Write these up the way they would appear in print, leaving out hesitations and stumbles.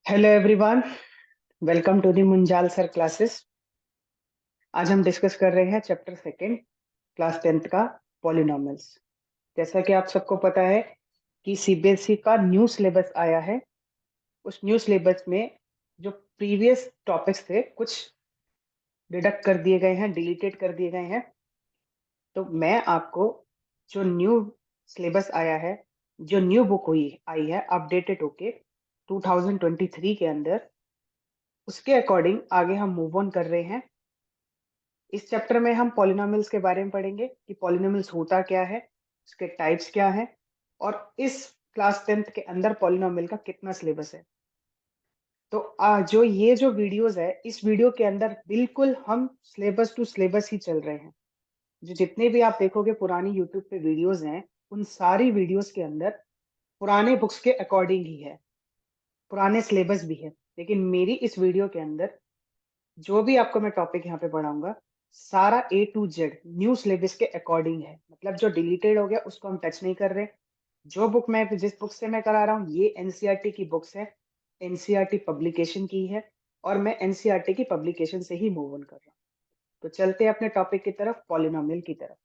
Hello everyone, welcome to the Munjal sir classes. आज हम discuss कर रहे हैं चैप्टर सेकंड, क्लास 10th का पॉलिनॉमियल्स। जैसा कि आप सबको पता है कि सीबीएसई का न्यू सिलेबस आया है। उस न्यू सिलेबस में जो प्रीवियस टॉपिक्स थे कुछ डिडक्ट कर दिए गए हैं, डिलीटेड कर दिए गए हैं। तो मैं आपको जो न्यू सिलेबस आया है, जो न्यू बुक हुई आई है अपडेटेड होके 2023 के अंदर, उसके अकॉर्डिंग आगे हम मूव ऑन कर रहे हैं। इस चैप्टर में हम पॉलिनॉमियल्स के बारे में पढ़ेंगे कि पॉलिनॉमियल्स होता क्या है, उसके टाइप्स क्या हैं, और इस क्लास 10th के अंदर पॉलिनॉमियल का कितना सिलेबस है। तो जो ये जो वीडियोस है, इस वीडियो के अंदर बिल्कुल हम सिलेबस टू सिलेबस ही चल रहे हैं। जो जितने भी आप देखोगे पुरानी यूट्यूब पे वीडियोस हैं, उन सारी वीडियोस के अंदर पुराने बुक्स के अकॉर्डिंग ही है, पुराने सिलेबस भी है। लेकिन मेरी इस वीडियो के अंदर जो भी आपको मैं टॉपिक यहाँ पे पढ़ाऊंगा, सारा ए टू जेड न्यू सिलेबस के अकॉर्डिंग है। मतलब जो डिलीटेड हो गया उसको हम टच नहीं कर रहे। जो बुक मैं जिस बुक से मैं करा रहा हूँ, ये एनसीईआरटी की बुक्स है, एनसीईआरटी पब्लिकेशन की है, और मैं एनसीईआरटी की पब्लिकेशन से ही मूव ऑन कर रहा हूँ। तो चलते हैं अपने टॉपिक की तरफ, पॉलिनोमियल की तरफ।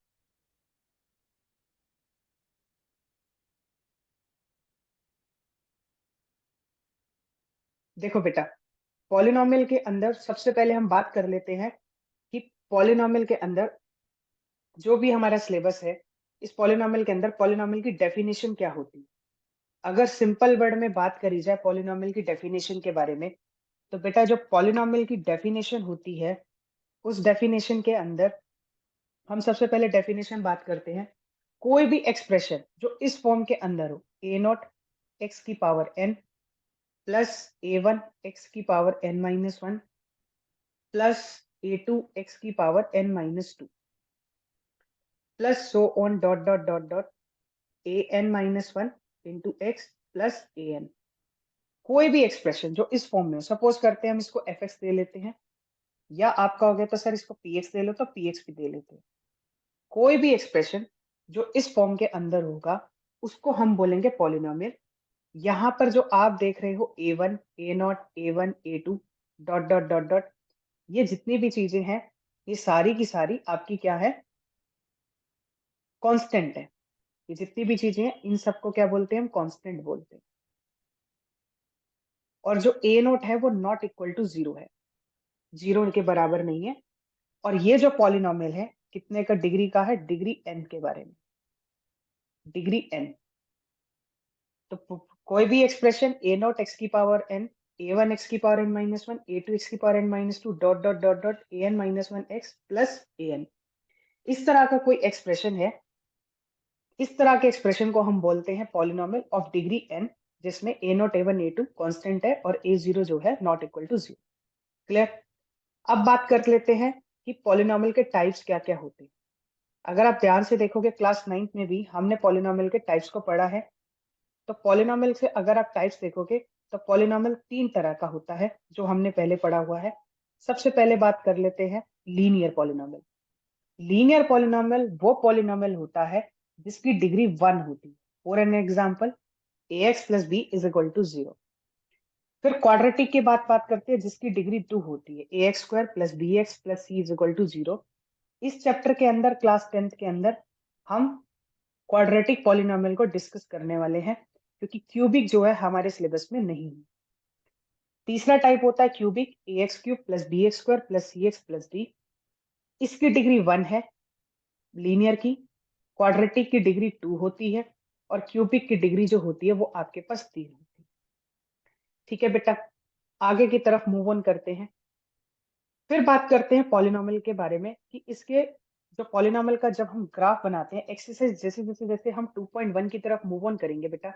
देखो बेटा, पॉलिनोमियल के अंदर सबसे पहले हम बात कर लेते हैं कि पॉलिनोमियल के अंदर जो भी हमारा सिलेबस है, इस पॉलिनोमियल के अंदर पॉलिनोमियल की डेफिनेशन क्या होती है। अगर सिंपल वर्ड में बात करी जाए पॉलिनोमियल की डेफिनेशन के बारे में, तो बेटा जो पॉलिनोमियल की डेफिनेशन होती है, उस डेफिनेशन के अंदर हम सबसे पहले डेफिनेशन बात करते हैं। कोई भी एक्सप्रेशन जो इस फॉर्म के अंदर हो, ए नॉट एक्स की power n plus a one x की power n minus one plus a two x की power n minus two plus so on dot dot dot dot a n minus one into x plus a n. कोई भी expression जो इस form में, suppose करते हैं हम इसको एफ एक्स दे लेते हैं, या आपका हो गया तो सर इसको पी एक्स दे लो, तो पी एक्स भी दे लेते हैं। कोई भी एक्सप्रेशन जो इस फॉर्म के अंदर होगा, उसको हम बोलेंगे पॉलिनोमियल। यहाँ पर जो आप देख रहे हो a one a naught a one a two dot dot dot dot, ये जितनी भी चीजें हैं, ये सारी की सारी आपकी क्या है, कांस्टेंट है। ये जितनी भी चीजें हैं, इन सबको क्या बोलते हैं, हम कांस्टेंट बोलते हैं। और जो ए नोट है वो नॉट इक्वल टू जीरो है, जीरो के बराबर नहीं है। और ये जो पॉलिनोमियल है, कितने का डिग्री का है, डिग्री एन के बारे में, डिग्री एन। तो कोई भी एक्सप्रेशन ए नॉट एक्स की power n, a one x की power n minus one, a two x की power n minus two dot dot dot dot a n minus one x plus a n, इस तरह का कोई expression है, इस तरह के एक्सप्रेशन को हम बोलते हैं पॉलिनोमियल ऑफ डिग्री एन, जिसमें a naught a one a two constant है और ए जीरो जो है not equal to zero. Clear. अब बात कर लेते हैं कि पॉलिनोमियल के टाइप्स क्या क्या होते हैं। अगर आप ध्यान से देखोगे क्लास 9th में भी हमने पॉलिनोमियल के टाइप्स को पढ़ा है। तो पॉलिनोमियल से अगर आप टाइप्स देखोगे, तो पॉलिनोमियल तीन तरह का होता है जो हमने पहले पढ़ा हुआ है। सबसे पहले बात कर लेते हैं लीनियर पॉलिनोमियल। लीनियर पॉलिनोमियल वो पॉलिनोमियल होता है जिसकी डिग्री वन होती है। For an example, a x plus b is equal to zero. फिर क्वाड्रेटिक की बात करते हैं जिसकी डिग्री टू होती है, a x square plus b x plus c is equal to zero. इस चैप्टर के अंदर, क्लास 10th के अंदर, हम क्वाड्रेटिक पॉलिनोमियल को डिस्कस करने वाले हैं, क्योंकि क्यूबिक जो है हमारे सिलेबस में नहीं है। तीसरा टाइप होता है cubic, a x cube plus b x square plus c x plus d. इसकी डिग्री वन है लीनियर की। क्वाड्रेटिक की डिग्री टू होती है, और क्यूबिक की डिग्री जो होती है वो आपके पास तीन होती है। ठीक है बेटा, आगे की तरफ मूव ऑन करते हैं। फिर बात करते हैं पॉलिनोमियल के बारे में कि इसके जो पॉलिनोमियल का जब हम ग्राफ बनाते हैं, एक्सरसाइज जैसे जैसे जैसे हम 2.1 की तरफ मूव ऑन करेंगे बेटा,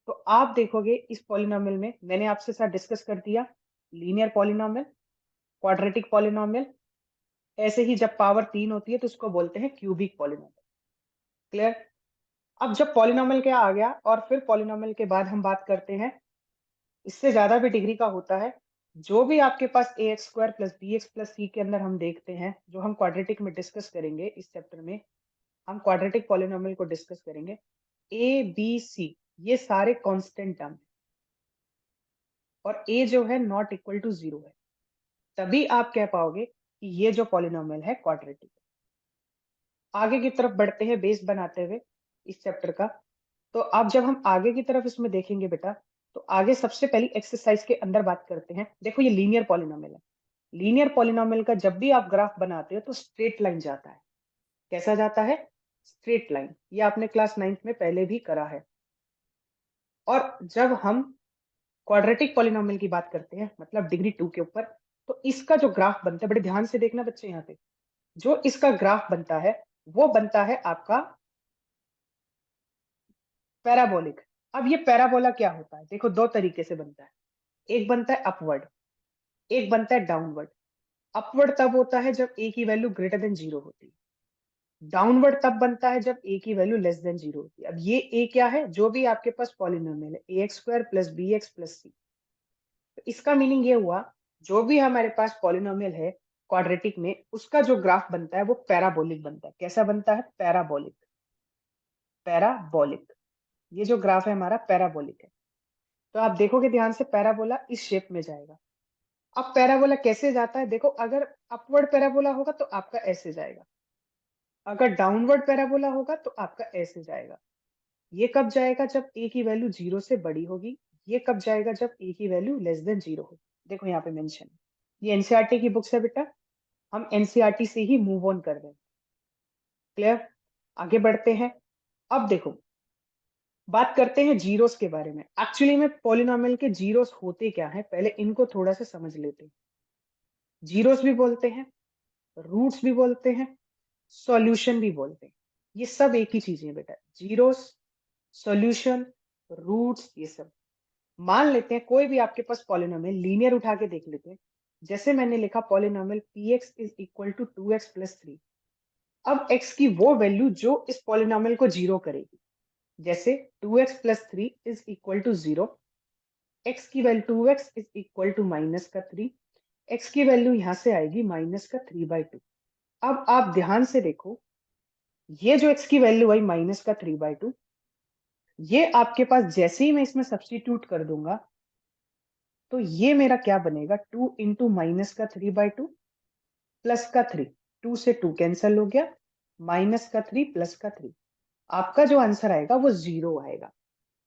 तो आप देखोगे इस पॉलिनोमियल में मैंने आपसे साथ डिस्कस कर दिया लीनियर पॉलिनोमियल, क्वाड्रेटिक पॉलिनोमियल। ऐसे ही जब पावर तीन होती है तो उसको बोलते हैं क्यूबिक पॉलिनोमियल। क्लियर। अब जब पॉलिनोमियल क्या आ गया, और फिर पॉलिनोमियल के बाद हम बात करते हैं, इससे ज्यादा भी डिग्री का होता है। जो भी आपके पास a x square plus b x plus c के अंदर हम देखते हैं, जो हम क्वाड्रेटिक में डिस्कस करेंगे इस चैप्टर में, हम क्वाड्रेटिक पॉलिनोमियल को डिस्कस करेंगे। ए बी सी ये सारे कांस्टेंट टर्म, और a जो है नॉट इक्वल टू 0 है, तभी आप कह पाओगे कि ये जो पॉलिनोमियल है क्वाड्रेटिक है। आगे की तरफ बढ़ते हैं बेस बनाते हुए इस चैप्टर का। तो अब जब हम आगे की तरफ इसमें देखेंगे बेटा, तो आगे सबसे पहली एक्सरसाइज के अंदर बात करते हैं। देखो ये लीनियर पॉलिनोमियल है। लीनियर पॉलिनोमियल का जब भी आप ग्राफ बनाते हो तो स्ट्रेट लाइन जाता है। कैसा जाता है? Straight line. ये आपने क्लास 9th में पहले भी करा है। और जब हम क्वाड्रेटिक पॉलिनोमियल की बात करते हैं, मतलब डिग्री 2 के ऊपर, तो इसका जो ग्राफ बनता है, बड़े ध्यान से देखना बच्चे यहाँ पे, जो इसका ग्राफ बनता है वो बनता है आपका पैराबोलिक। अब ये पैराबोला क्या होता है? देखो दो तरीके से बनता है। एक बनता है अपवर्ड, एक बनता है डाउनवर्ड। अपवर्ड तब होता है जब ए की वैल्यू ग्रेटर देन 0 होती है। डाउनवर्ड तब बनता है जब ए की वैल्यू लेस देन 0 होती है। अब ये ए क्या है? जो भी आपके पास पॉलिनोमियल है, a x square plus b x plus c. तो इसका मीनिंग ये हुआ, जो भी हमारे पास पॉलिनोमियल है क्वाड्रेटिक में, उसका जो ग्राफ बनता है वो पैराबोलिक बनता है। कैसा बनता है? पैराबोलिक। पैराबोलिक। ये जो ग्राफ है हमारा पैराबोलिक है। तो आप देखोगे ध्यान से, पैराबोला इस शेप में जाएगा। अब पैराबोला कैसे जाता है? देखो, अगर अपवर्ड पैराबोला होगा तो आपका ऐसे जाएगा, अगर डाउनवर्ड पैराबोला होगा तो आपका ऐसे जाएगा। ये कब जाएगा? जब ए की वैल्यू 0 से बड़ी होगी। ये कब जाएगा? जब ए की वैल्यू लेस देन 0 होगी। देखो यहाँ पे मेंशन है, ये एनसीईआरटी की बुक्स है बेटा, हम एनसीईआरटी से ही मूव ऑन कर रहे हैं। क्लियर? आगे बढ़ते हैं। अब देखो, बात करते हैं जीरोस के बारे में। एक्चुअली में पॉलिनोमियल के जीरोस होते क्या है, पहले इनको थोड़ा सा समझ लेते हैं। जीरोस भी बोलते हैं, रूट्स भी बोलते हैं, सॉल्यूशन भी बोलते हैं। ये सब एक ही चीज है बेटा। जीरोस, सॉल्यूशन, रूट्स, ये सब। मान लेते हैं कोई भी आपके पास पॉलिनोमियल लीनियर उठा के देख लेते हैं। जैसे मैंने लिखा polynomial px is equal to 2x plus 3। अब x की वो वैल्यू जो इस पॉलिनोमियल को जीरो करेगी, जैसे 2x plus 3 is equal to 0, x की value 2x is equal to minus का 3, x की वैल्यू यहां से आएगी माइनस का 3/2। अब आप ध्यान से देखो, ये जो x की वैल्यू आई माइनस का 3/2, ये आपके पास जैसे ही मैं इसमें सब्स्टिट्यूट कर दूंगा, तो ये मेरा क्या बनेगा? 2 इंटू माइनस का 3/2 प्लस का 3। 2 से 2 कैंसिल हो गया, माइनस का 3 प्लस का 3। आपका जो आंसर आएगा वो 0 आएगा।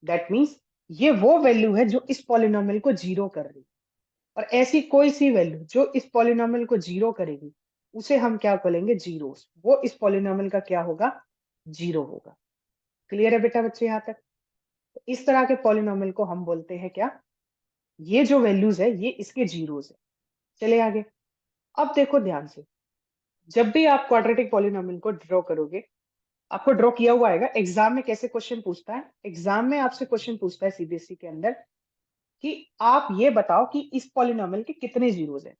दैट मीन्स ये वो वैल्यू है जो इस पॉलिनोमियल को जीरो कर रही है। और ऐसी कोई सी वैल्यू जो इस पॉलिनोमियल को जीरो करेगी, उसे हम क्या बोलेंगे? जीरोस। वो इस पॉलिनोमियल का क्या होगा? जीरो होगा। क्लियर है बेटा बच्चे यहाँ तक? तो इस तरह के पॉलिनोमियल को हम बोलते हैं क्या? ये जो वैल्यूज है ये इसके जीरोस है। चले आगे। अब देखो ध्यान से, जब भी आप क्वाड्रेटिक पॉलिनोमियल को ड्रॉ करोगे, आपको ड्रॉ किया हुआ आएगा। एग्जाम में कैसे क्वेश्चन पूछता है? एग्जाम में आपसे क्वेश्चन पूछता है सीबीएसई के अंदर कि आप ये बताओ कि इस पॉलिनोमियल के कितने जीरोस हैं।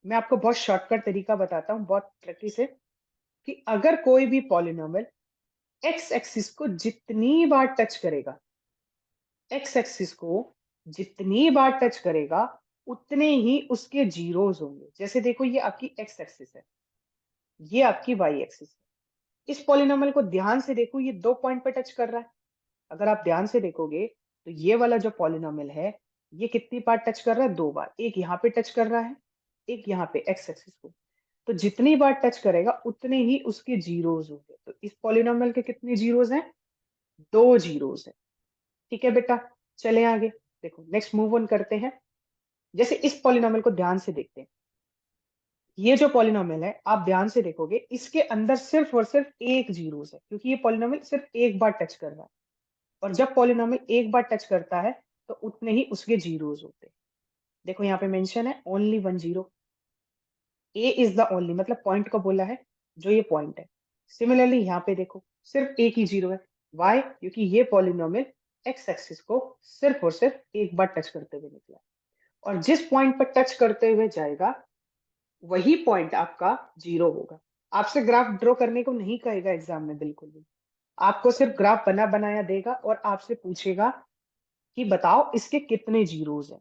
मैं आपको बहुत शॉर्टकट तरीका बताता हूँ, बहुत ट्रिकी से, कि अगर कोई भी पॉलिनोमियल एक्स एक्सिस को जितनी बार टच करेगा, एक्स एक्सिस को जितनी बार टच करेगा, उतने ही उसके जीरोस होंगे। जैसे देखो, ये आपकी एक्स एक्सिस है, ये आपकी वाई एक्सिस है। इस पॉलिनोमियल को ध्यान से देखो, ये 2 पॉइंट पे टच कर रहा है। अगर आप ध्यान से देखोगे तो ये वाला जो पॉलिनोमियल है, ये कितनी बार टच कर रहा है? 2 बार। एक यहाँ पे टच कर रहा है, एक यहाँ पे एक्स एक्सिस को। तो जितनी बार टच करेगा उतने ही उसके जीरोस होंगे। तो इस पॉलिनोमियल के कितने जीरोस हैं? 2 जीरोस हैं। ठीक है बेटा, चले आगे। देखो नेक्स्ट मूव ऑन करते हैं। जैसे इस पॉलिनोमियल को ध्यान से देखते हैं, ये जो पॉलिनोमियल है आप ध्यान से देखोगे, इसके अंदर सिर्फ और सिर्फ एक जीरोस है, क्योंकि ये पॉलिनोमियल सिर्फ एक बार टच कर रहा है। और जब पॉलिनोमियल एक बार टच करता है तो उतने ही उसके जीरोस होते हैं। देखो यहाँ पे मेंशन है only 1 zero. A is the only, मतलब पॉइंट को बोला है, जो ये पॉइंट है। सिमिलरली यहाँ पे देखो, सिर्फ एक ही जीरो है। वाई? क्योंकि ये पॉलिनोमियल एक्स एक्सिस को सिर्फ और सिर्फ एक बार टच करते हुए निकला। और जिस पॉइंट पर टच करते हुए जाएगा, वही पॉइंट आपका जीरो होगा। आपसे ग्राफ ड्रॉ करने को नहीं कहेगा एग्जाम में, बिल्कुल भी। आपको सिर्फ ग्राफ बना बनाया देगा और आपसे पूछेगा कि बताओ इसके कितने जीरोस हैं।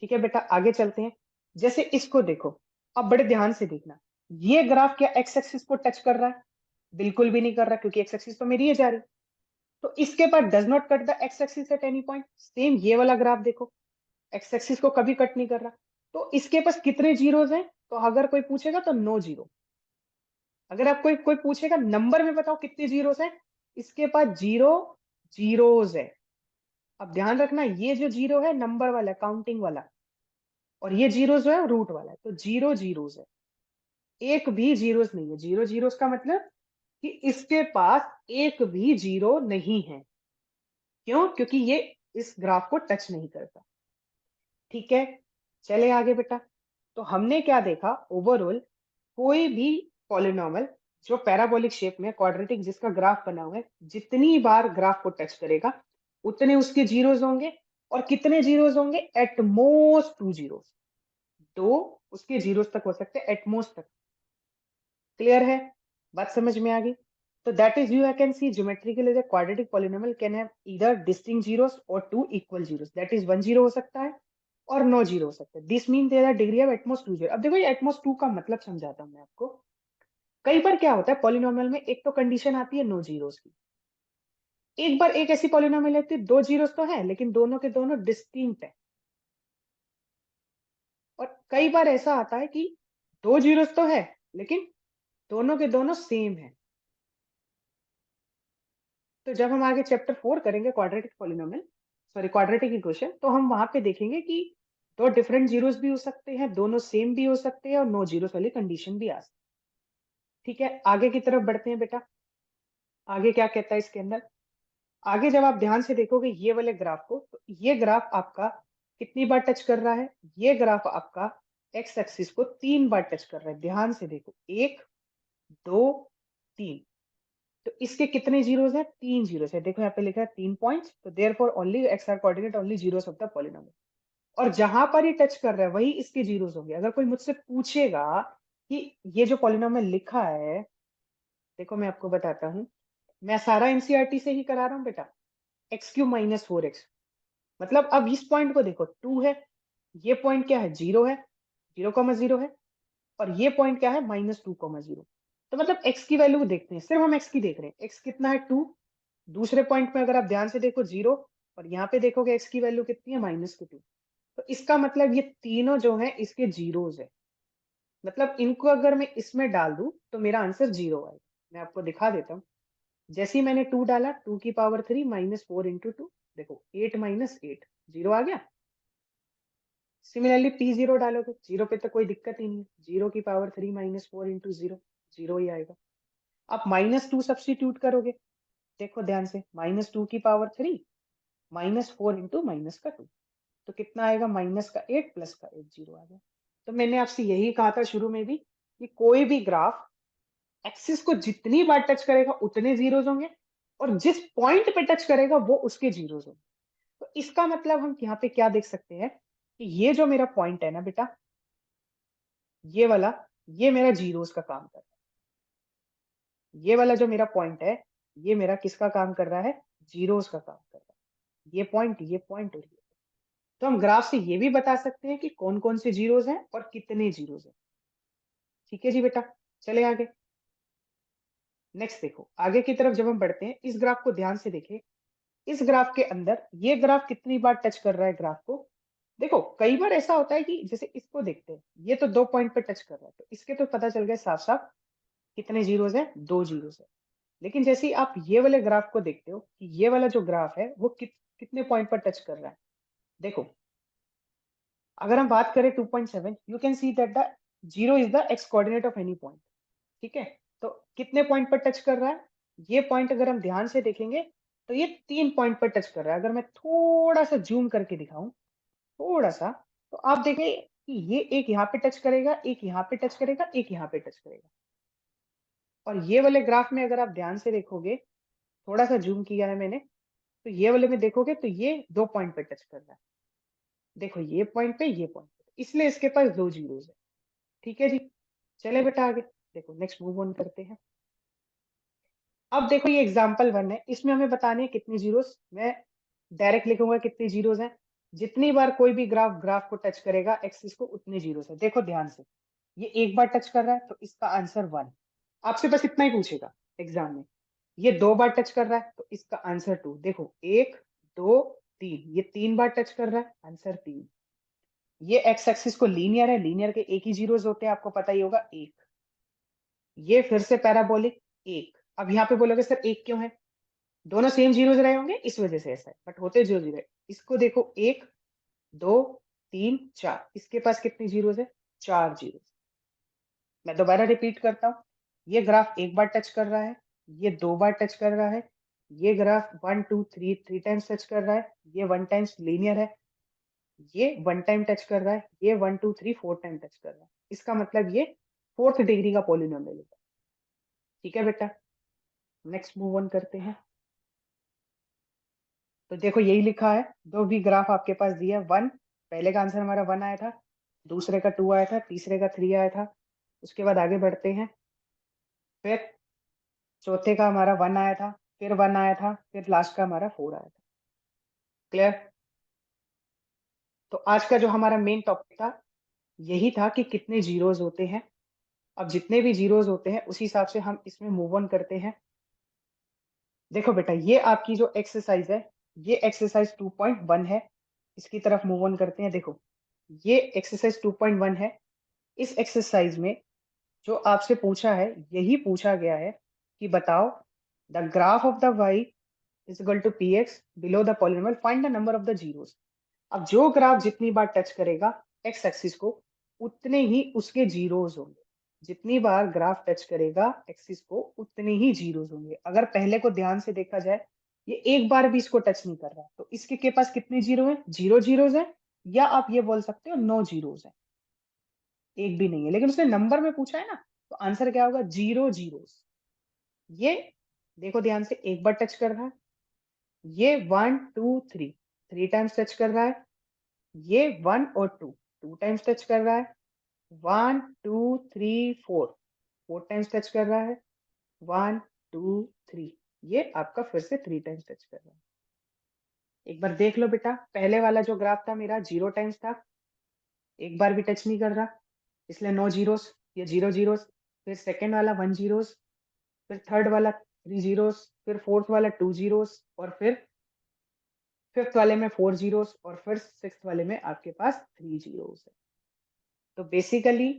ठीक है बेटा, आगे चलते हैं। जैसे इसको देखो, अब बड़े ध्यान से देखना। ये ग्राफ क्या एक्स एक्सिस को टच कर रहा है? बिल्कुल भी नहीं कर रहा, क्योंकि एक्स एक्सिस तो मेरी है जा रही। तो इसके पास does not cut the x axis at any point. Same ये वाला ग्राफ देखो, एक्स एक्सिस को कभी कट नहीं कर रहा। तो इसके पास कितने जीरोस हैं? तो अगर कोई पूछेगा तो नो जीरो। अगर आप कोई कोई पूछेगा नंबर में बताओ कितने जीरोस हैं, इसके पास जीरो जीरोस है। अब ध्यान रखना, ये जो जीरो है नंबर वाला, काउंटिंग वाला, और ये जीरो जो है रूट वाला है, तो जीरो जीरोस है, एक भी जीरोस नहीं है। जीरो जीरोस का मतलब कि इसके पास एक भी जीरो नहीं है। क्यों? क्योंकि ये इस ग्राफ को टच नहीं करता। ठीक है, चले आगे बेटा। तो हमने क्या देखा ओवरऑल, कोई भी पॉलिनॉमियल जो पैराबोलिक शेप में क्वाड्रेटिक जिसका ग्राफ बना हुआ है, जितनी बार ग्राफ को टच करेगा उतने उसके जीरोस होंगे। और कितने जीरोस होंगे? एट मोस्ट टू जीरोस, दो उसके जीरोस तक हो सकते हैं एटमोस्ट तक। क्लियर है? बात समझ में आ गई? तो that is you can see geometrically the quadratic polynomial can have either distinct zeros और two equal zeros. That is one zero हो सकता है और नो जीरो हो सकता है। This mean there are degree of at most two zero. अब देखो ये एटमोस्ट टू का मतलब समझाता हूं मैं आपको। कई बार क्या होता है पॉलिनोमियल में, एक तो कंडीशन आती है नो जीरोस की, एक बार एक ऐसी पॉलिनोमियल होती है दो जीरोस तो है लेकिन दोनों के दोनों डिस्टिंक्ट है। और कई बार ऐसा आता है कि दो जीरोस तो है लेकिन दोनों के दोनों सेम है। तो जब हम आगे चैप्टर 4 करेंगे quadratic polynomial, sorry quadratic equation, तो हम वहां पे देखेंगे कि दो डिफरेंट जीरोस भी हो सकते हैं, दोनों सेम भी हो सकते हैं और नो जीरोस वाली कंडीशन भी आ सकती है। ठीक है, आगे की तरफ बढ़ते हैं बेटा। आगे क्या कहता है इसके अंदर? आगे जब आप ध्यान से देखोगे ये वाले ग्राफ को, तो ये ग्राफ आपका कितनी बार टच कर रहा है? ये ग्राफ आपका एक्स एक्सिस को 3 बार टच कर रहा है। ध्यान से देखो, एक, दो, तीन। तो इसके कितने जीरोस हैं? 3 जीरोस है। देखो यहाँ पे लिखा है 3 पॉइंट्स, तो therefore only x are coordinate only zeros of the polynomial. और जहां पर ये टच कर रहा है वही इसके जीरोस होंगे। अगर कोई मुझसे पूछेगा कि ये जो पॉलिनोमियल लिखा है, देखो मैं आपको बताता हूँ, मैं सारा एनसीईआरटी से ही करा रहा हूँ बेटा। X Q minus four x, मतलब अब इस पॉइंट को देखो, टू है, ये पॉइंट क्या है? जीरो है, जीरो कॉमा जीरो है, और ये पॉइंट क्या है? Minus two comma zero. तो मतलब एक्स की वैल्यू देखते हैं, सिर्फ हम एक्स की देख रहे हैं। एक्स कितना है? टू। दूसरे पॉइंट में अगर आप ध्यान से देखो जीरो, और यहाँ पे देखोगे एक्स की वैल्यू कितनी है? माइनस की टू। तो इसका मतलब ये तीनों जो है इसके जीरोज है। मतलब इनको अगर मैं इसमें डाल दूं तो मेरा आंसर जीरो आएगा। मैं आपको दिखा देता हूँ। जैसे ही मैंने टू डाला, टू की power three minus four into two, देखो एट माइनस एट, जीरो आ गया। सिमिलरली पी जीरो डालोगे, जीरो पे तो कोई दिक्कत ही नहीं, जीरो की power three minus four into zero, zero ही आएगा। आप माइनस टू सब्सटीट्यूट करोगे, देखो ध्यान से, माइनस टू की power three minus four into minus का टू, तो कितना आएगा? माइनस का एट प्लस का एट, जीरो आ गया। तो मैंने आपसे यही कहा था शुरू में भी कि कोई भी ग्राफ एक्सिस को जितनी बार टच करेगा उतने जीरोस होंगे, और जिस पॉइंट पे टच करेगा वो उसके जीरोस होंगे। तो इसका मतलब हम यहाँ पे क्या देख सकते हैं कि ये जो मेरा पॉइंट है ना बेटा, ये वाला, ये मेरा जीरोस का काम कर रहा है। ये वाला जो मेरा पॉइंट है, ये मेरा किसका काम कर रहा है? जीरोस का काम कर रहा है। ये पॉइंट, ये पॉइंट और ये। तो हम ग्राफ से ये भी बता सकते हैं कि कौन कौन से जीरोस हैं और कितने जीरोस हैं। ठीक है जी बेटा, चले आगे। नेक्स्ट देखो, आगे की तरफ जब हम बढ़ते हैं, इस ग्राफ को ध्यान से देखें। इस ग्राफ के अंदर ये ग्राफ कितनी बार टच कर रहा है ग्राफ को? देखो कई बार ऐसा होता है कि जैसे इसको देखते हैं, ये तो दो पॉइंट पे टच कर रहा है, तो इसके तो पता चल गया साफ साफ कितने जीरोस हैं? दो जीरोस है। लेकिन जैसे ही आप ये वाले ग्राफ को देखते हो कि ये वाला जो ग्राफ है वो कितने पॉइंट पर टच कर रहा है? देखो, अगर हम बात करें 2.7, you can see that the zero is the x coordinate of any point. ठीक है, तो कितने पॉइंट पर टच कर रहा है? ये पॉइंट अगर हम ध्यान से देखेंगे तो ये 3 पॉइंट पर टच कर रहा है। अगर मैं थोड़ा सा जूम करके दिखाऊं, थोड़ा सा, तो आप देखें कि ये एक यहाँ पे टच करेगा, एक यहाँ पे टच करेगा, एक यहाँ पे टच करेगा। और ये वाले ग्राफ में अगर आप ध्यान से देखोगे, थोड़ा सा जूम किया है मैंने, तो ये वाले में देखोगे तो ये 2 पॉइंट पे टच कर रहा है। देखो ये पॉइंट पे, ये पॉइंट पे, इसलिए इसके पास दो जीरोस है। ठीक है जी, चले बेटा आगे। देखो नेक्स्ट मूव ऑन करते हैं। अब देखो ये एग्जाम्पल वन है, इसमें हमें बताने हैं कितनी जीरोस। मैं डायरेक्ट लिखूंगा कितनी जीरोस हैं। जितनी बार कोई भी ग्राफ को टच करेगा एक्सिस को, उतने जीरोस है। देखो ध्यान से, ये एक बार टच कर रहा है तो इसका आंसर वन। आपसे बस इतना ही पूछेगा एग्जाम में। ये दो बार टच कर रहा है तो इसका आंसर टू। देखो एक, दो, तीन, ये 3 बार टच कर रहा है, आंसर तीन। ये एक्स एक्सिस को लीनियर है, लीनियर के एक ही जीरोस होते हैं, आपको पता ही होगा, एक। ये फिर से पैराबोलिक, एक। अब यहाँ पे बोलोगे सर एक क्यों है, दोनों सेम जीरोस रहे होंगे इस वजह से ऐसा है, बट होते जो जीरो है। इसको देखो, एक, दो, तीन, चार, इसके पास कितनी जीरोस है, चार जीरोस। मैं दोबारा रिपीट करता हूँ, ये ग्राफ एक बार टच कर रहा है, ये दो बार टच कर रहा है, ये ग्राफ 1 2 3 थ्री टाइम्स टच कर रहा है, ये वन टाइम्स लीनियर है, ये वन टाइम टच कर रहा है, ये 1 2 3 फोर टाइम टच कर रहा है। इसका मतलब ये फोर्थ डिग्री का पॉलिनोमियल होगा। ठीक है बेटा, नेक्स्ट मूव ऑन करते हैं। तो देखो यही लिखा है, दो भी ग्राफ आपके पास दिया है, वन, पहले का आंसर हमारा वन आया था, दूसरे का टू आया था, तीसरे का थ्री आया था। उसके बाद आगे बढ़ते हैं, फिर चौथे का हमारा वन आया था, फिर वन आया था, फिर लास्ट का हमारा फोर आया था। क्लियर? तो आज का जो हमारा मेन टॉपिक था यही था कि कितने जीरोस होते हैं। अब जितने भी जीरोस होते हैं उसी हिसाब से हम इसमें मूव ऑन करते हैं। देखो बेटा, ये आपकी जो एक्सरसाइज है, ये एक्सरसाइज 2.1 है, इसकी तरफ मूव ऑन करते हैं। देखो, ये एक्सरसाइज 2.1 है। इस एक्सरसाइज में जो आपसे पूछा है, यही पूछा गया है कि बताओ, the graph of the y is equal to px below the polynomial, find the number of the zeros. अब जो ग्राफ जितनी बार टच करेगा एक्स एक्सिस को, उतने ही उसके जीरोस होंगे। जितनी बार ग्राफ टच करेगा एक्सिस को, उतने ही जीरोस होंगे। अगर पहले को ध्यान से देखा जाए, ये एक बार भी इसको टच नहीं कर रहा, तो इसके के पास कितने जीरो है, जीरो जीरोस है, या आप ये बोल सकते हो नो जीरोस है, एक भी नहीं है। लेकिन उसने नंबर में पूछा है ना, तो आंसर क्या होगा, जीरो जीरोस। ये देखो ध्यान से, एक बार टच कर रहा है, ये one two three, three times touch कर रहा है, ये वन और टू, टू टाइम्स टच कर रहा है, one two three four, four times touch कर रहा है, वन टू थ्री, ये आपका फिर से थ्री टाइम्स टच कर रहा है। एक बार देख लो बेटा, पहले वाला जो ग्राफ था मेरा जीरो टाइम्स था, एक बार भी टच नहीं कर रहा, इसलिए नो जीरोस, ये जीरो जीरोस। फिर सेकेंड वाला वन जीरोस, फिर थर्ड वाला थ्री जीरोस, फिर फोर्थ वाला टू जीरोस, और फिर फिफ्थ वाले में फोर जीरोस, और फिर सिक्स्थ वाले में आपके पास थ्री जीरोस है। तो बेसिकली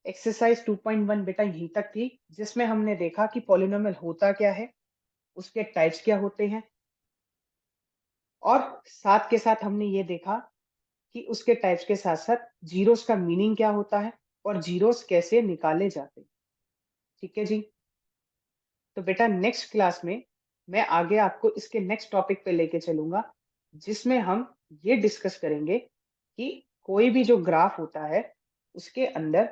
एक्सरसाइज 2.1 बेटा यहीं तक थी, जिसमें हमने देखा कि पॉलिनोमियल होता क्या है, उसके टाइप्स क्या होते हैं, और साथ के साथ हमने ये देखा कि उसके टाइप्स के साथ साथ जीरोस का मीनिंग क्या होता है और जीरोस कैसे निकाले जाते हैं। ठीक है जी। तो बेटा नेक्स्ट क्लास में मैं आगे आपको इसके नेक्स्ट टॉपिक पे लेके चलूंगा, जिसमें हम ये डिस्कस करेंगे कि कोई भी जो ग्राफ होता है उसके अंदर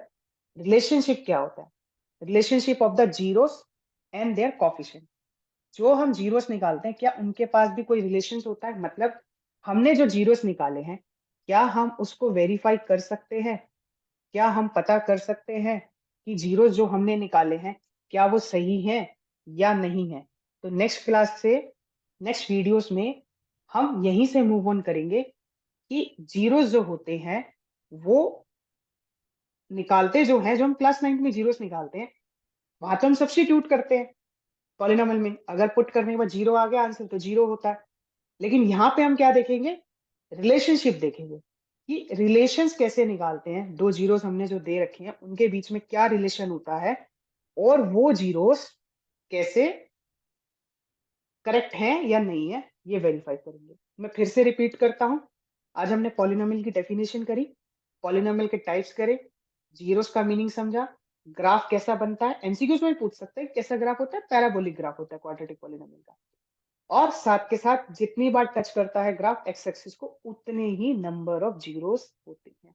रिलेशनशिप क्या होता है, relationship of the zeros and their coefficient. जो हम जीरोस निकालते हैं, क्या उनके पास भी कोई रिलेशन होता है, मतलब हमने जो जीरोस निकाले हैं, क्या हम उसको वेरीफाई कर सकते हैं, क्या हम पता कर सकते हैं कि जीरोस जो हमने निकाले हैं क्या वो सही हैं या नहीं है। तो नेक्स्ट क्लास से, नेक्स्ट वीडियोस में हम यहीं से मूव ऑन करेंगे कि जीरोस जो होते हैं वो निकालते जो हैं, जो हम क्लास 9 में जीरोस निकालते हैं, वहां तो हम सब्स्टिट्यूट करते हैं पॉलिनोमियल में, अगर पुट करने के बाद जीरो आ गया आंसर तो जीरो होता है। लेकिन यहाँ पे हम क्या देखेंगे, रिलेशनशिप देखेंगे कि रिलेशंस कैसे निकालते हैं, दो जीरोस हमने जो दे रखे हैं उनके बीच में क्या रिलेशन होता है, और वो जीरोस कैसे करेक्ट हैं या नहीं है, ये वेरीफाई करेंगे। मैं फिर से रिपीट करता हूं, आज हमने पॉलिनोमियल की डेफिनेशन करी, पॉलिनोमियल के टाइप्स करे, जीरोस का मीनिंग समझा, ग्राफ कैसा बनता है, एमसीक्यूज में भी पूछ सकते हैं कैसा ग्राफ होता है, पैराबोलिक ग्राफ होता है क्वाड्रेटिक पॉलिनोमियल का, और साथ के साथ जितनी बार टच करता है ग्राफ एक्स एक्सिस को, उतने ही नंबर ऑफ जीरोस होते हैं।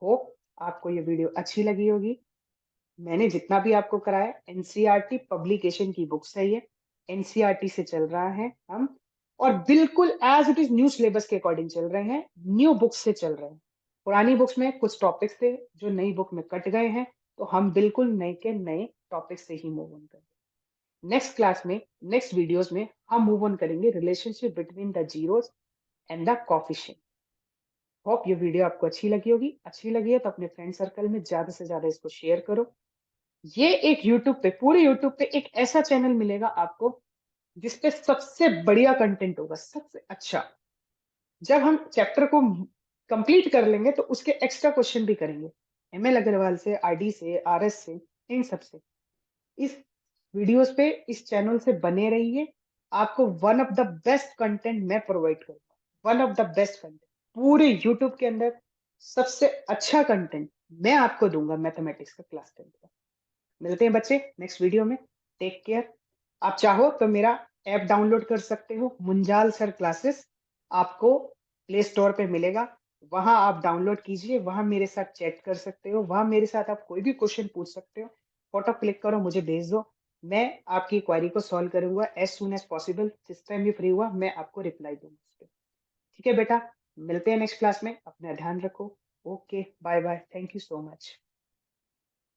होप आपको ये वीडियो अच्छी लगी होगी। मैंने जितना भी आपको कराया एनसीईआरटी पब्लिकेशन की बुक्स है, ये एनसीईआरटी से चल रहा है हम, और बिल्कुल as it is new syllabus के अकॉर्डिंग चल रहे हैं, न्यू बुक्स से चल रहे हैं। पुरानी बुक्स में कुछ टॉपिक्स थे जो नई बुक में कट गए हैं, तो हम बिल्कुल नए के नए टॉपिक से ही मूव ऑन करेंगे। नेक्स्ट क्लास में, नेक्स्ट वीडियोस में हम मूव ऑन करेंगे relationship between the zeros and the coefficient. Hope ये वीडियो आपको अच्छी लगी होगी, अच्छी लगी है तो अपने फ्रेंड सर्कल में ज्यादा से ज्यादा इसको शेयर करो। ये एक यूट्यूब पे, पूरे यूट्यूब पे एक ऐसा चैनल मिलेगा आपको जिसपे सबसे बढ़िया कंटेंट होगा, सबसे अच्छा। जब हम चैप्टर को कंप्लीट कर लेंगे तो उसके एक्स्ट्रा क्वेश्चन भी करेंगे, एमएल अग्रवाल से, आरडी से, आरएस से, इन सब से। इस वीडियोस पे, इस चैनल से बने रहिए। आपको one of the best content मैं प्रोवाइड करूंगा, one of the best content पूरे यूट्यूब के अंदर। सबसे अच्छा कंटेंट मैं आपको दूंगा मैथमेटिक्स का क्लास 10 का। मिलते हैं बच्चे नेक्स्ट वीडियो में। Take care. आप चाहो तो मेरा ऐप डाउनलोड कर सकते हो, मुंजाल सर क्लासेस। आपको प्ले स्टोर पे मिलेगा, वहां आप डाउनलोड कीजिए, वहां मेरे साथ चैट कर सकते हो, वहां मेरे साथ आप कोई भी क्वेश्चन पूछ सकते हो। फोटो क्लिक करो, मुझे भेज दो, मैं आपकी क्वेरी को सॉल्व करूंगा एज सुन एज पॉसिबल। जिस टाइम भी फ्री हुआ मैं आपको रिप्लाई दूंगा उस पे। ठीक है बेटा, मिलते हैं नेक्स्ट क्लास में, अपना ध्यान रखो। Okay, bye bye, thank you so much.